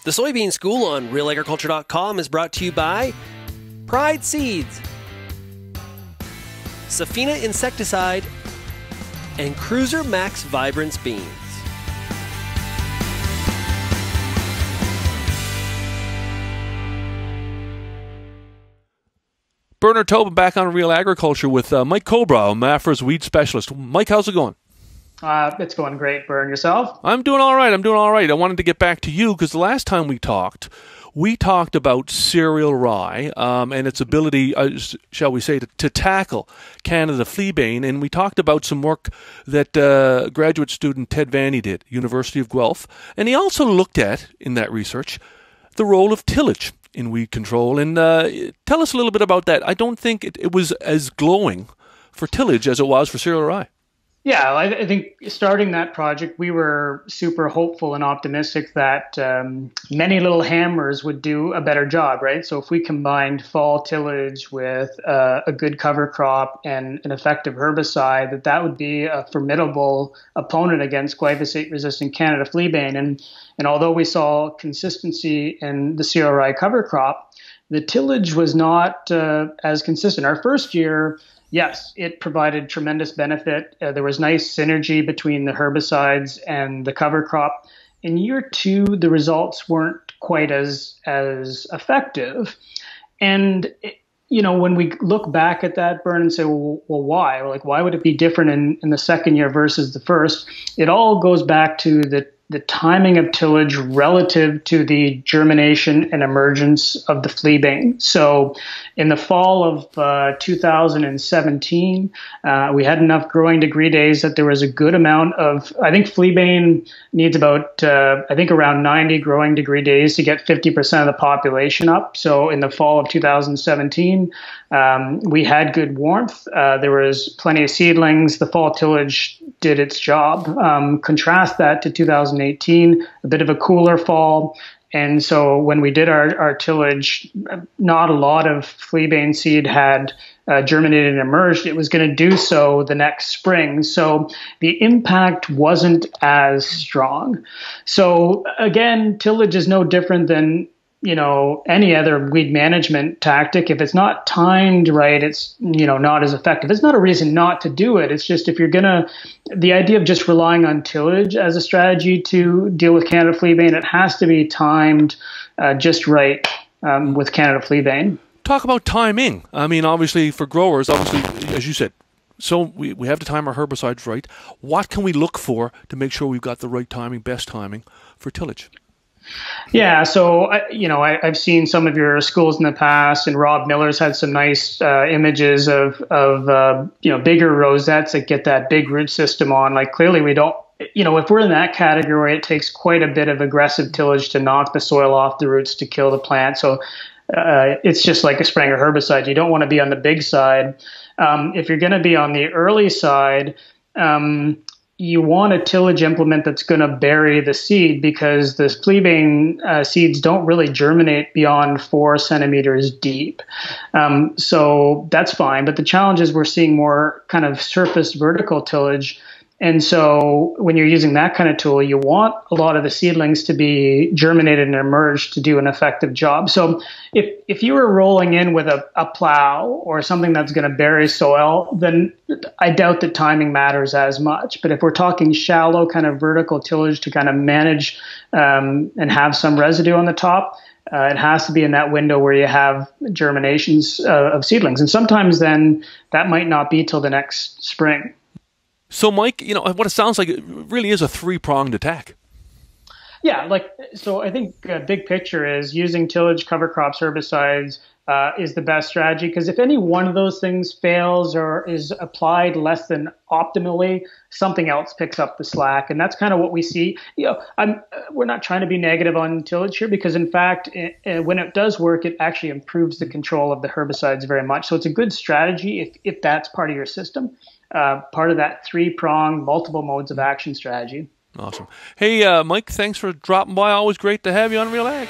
The Soybean School on RealAgriculture.com is brought to you by Pride Seeds, Safina Insecticide, and Cruiser Max Vibrance Beans. Bernard Tobin back on Real Agriculture with Mike Cowbrogh, Mafra's weed specialist. Mike, how's it going? It's going great, Bern. Yourself? I'm doing all right. I wanted to get back to you because the last time we talked about cereal rye and its ability, shall we say, to tackle Canada Fleabane, and we talked about some work that graduate student Ted Vanny did, University of Guelph, and he also looked at, in that research, the role of tillage in weed control. And tell us a little bit about that. I don't think it was as glowing for tillage as it was for cereal rye. Yeah, I think starting that project, we were super hopeful and optimistic that many little hammers would do a better job, right? So if we combined fall tillage with a good cover crop and an effective herbicide, that would be a formidable opponent against glyphosate-resistant Canada Fleabane. And although we saw consistency in the cereal rye cover crop, the tillage was not as consistent. Our first year, yes, it provided tremendous benefit. There was nice synergy between the herbicides and the cover crop. In year two, the results weren't quite as effective. And when we look back at that, Bern, and say, well, why? Like, why would it be different in the second year versus the first? It all goes back to the timing of tillage relative to the germination and emergence of the fleabane. So in the fall of 2017, we had enough growing degree days that there was a good amount of, I think fleabane needs about, around 90 growing degree days to get 50% of the population up. So in the fall of 2017, we had good warmth. There was plenty of seedlings. The fall tillage did its job. Contrast that to 2018, a bit of a cooler fall. And so when we did our tillage, not a lot of fleabane seed had germinated and emerged. It was going to do so the next spring. So the impact wasn't as strong. So again, tillage is no different than any other weed management tactic. If it's not timed right, it's, not as effective. It's not a reason not to do it. It's just the idea of just relying on tillage as a strategy to deal with Canada Fleabane, it has to be timed just right with Canada Fleabane. Talk about timing. I mean, obviously for growers, as you said, so we have to time our herbicides right. What can we look for to make sure we've got the right timing, best timing for tillage? Yeah, so I've seen some of your schools in the past, and Rob Miller's had some nice images of bigger rosettes that get that big root system on. Like clearly we don't, if we're in that category, it takes quite a bit of aggressive tillage to knock the soil off the roots to kill the plant. So it's just like a spraying a herbicide. You don't want to be on the big side. If you're going to be on the early side, you want a tillage implement that's going to bury the seed, because the fleabane seeds don't really germinate beyond 4 centimeters deep. So that's fine. But the challenge is we're seeing more kind of surface vertical tillage. And so when you're using that kind of tool, you want a lot of the seedlings to be germinated and emerged to do an effective job. So if you were rolling in with a plow or something that's going to bury soil, then I doubt that timing matters as much. But if we're talking shallow kind of vertical tillage to kind of manage and have some residue on the top, it has to be in that window where you have germinations of seedlings. And sometimes then that might not be till the next spring. So, Mike, what it sounds like, it really is a three-pronged attack. Yeah, so I think big picture is using tillage, cover crops, herbicides is the best strategy, because if any one of those things fails or is applied less than optimally, something else picks up the slack. And that's kind of what we see. We're not trying to be negative on tillage here, because in fact, when it does work, it actually improves the control of the herbicides very much. So it's a good strategy if that's part of your system. Part of that three-pronged, multiple modes of action strategy. Awesome. Hey, Mike, thanks for dropping by. Always great to have you on Real Ag.